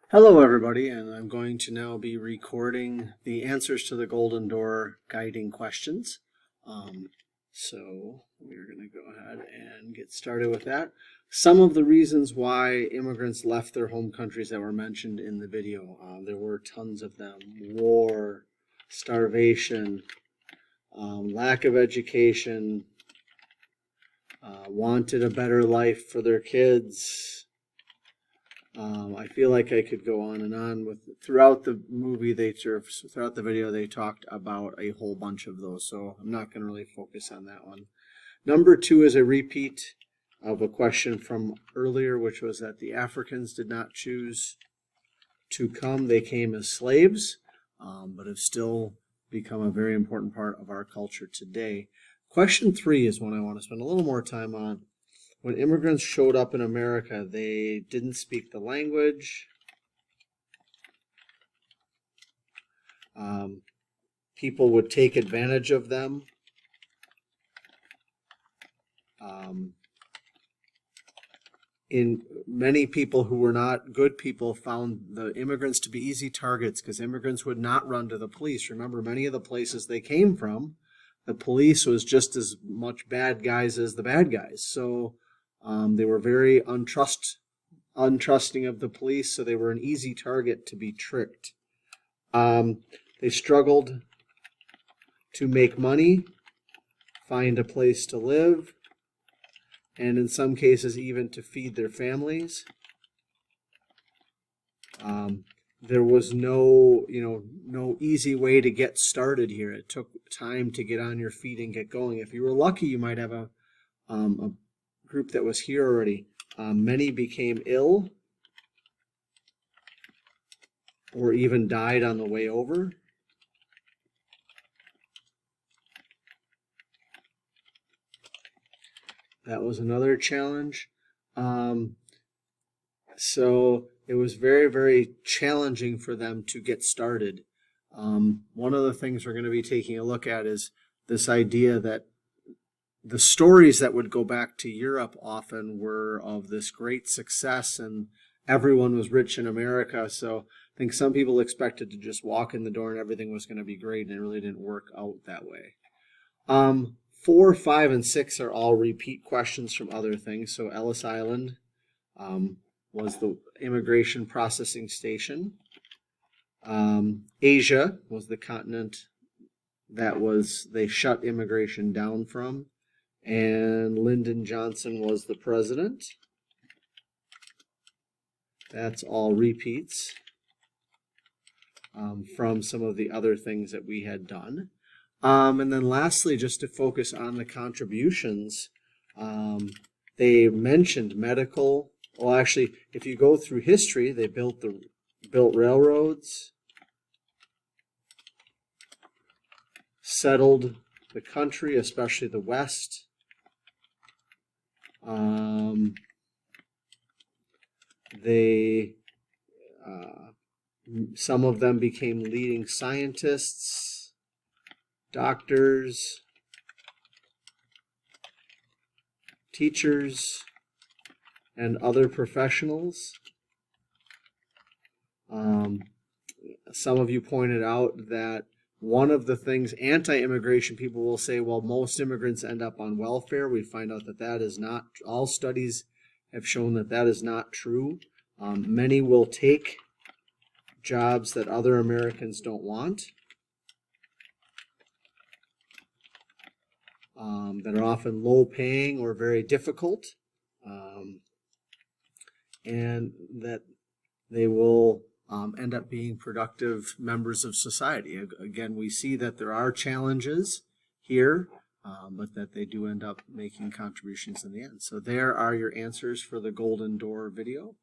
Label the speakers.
Speaker 1: Hello everybody, and I'm going to now be recording the answers to the Golden Door guiding questions. So we're going to go ahead and get started with that. Some of the reasons why immigrants left their home countries that were mentioned in the video. There were tons of them. War, starvation, lack of education, wanted a better life for their kids. I feel like I could go on and on with throughout the movie. Throughout the video they talked about a whole bunch of those, so I'm not going to really focus on that one. Number 2 is a repeat of a question from earlier, which was that the Africans did not choose to come; they came as slaves, but have still become a very important part of our culture today. Question 3 is one I want to spend a little more time on. When immigrants showed up in America, they didn't speak the language. People would take advantage of them. Many people who were not good people found the immigrants to be easy targets because immigrants would not run to the police. Remember, many of the places they came from, the police was just as much bad guys as the bad guys. So they were very untrusting of the police, so they were an easy target to be tricked. They struggled to make money, find a place to live, and in some cases even to feed their families. There was no easy way to get started here. It took time to get on your feet and get going. If you were lucky, you might have a group that was here already. Many became ill or even died on the way over. That was another challenge. So it was very, very challenging for them to get started. One of the things we're going to be taking a look at is this idea that the stories that would go back to Europe often were of this great success and everyone was rich in America. So I think some people expected to just walk in the door and everything was going to be great, and it really didn't work out that way. 4, 5, and 6 are all repeat questions from other things. So Ellis Island was the immigration processing station. Asia was the continent that they shut immigration down from. And Lyndon Johnson was the president. That's all repeats from some of the other things that we had done. And then lastly, just to focus on the contributions, they mentioned medical. Well, actually, if you go through history, they built railroads, settled the country, especially the West. Some of them became leading scientists, doctors, teachers, and other professionals. Some of you pointed out that one of the things, anti-immigration people will say, well, most immigrants end up on welfare. We find out that that is not, all studies have shown that that is not true. Many will take jobs that other Americans don't want, that are often low paying or very difficult, and that they will end up being productive members of society. Again, we see that there are challenges here, but that they do end up making contributions in the end. So there are your answers for the Golden Door video.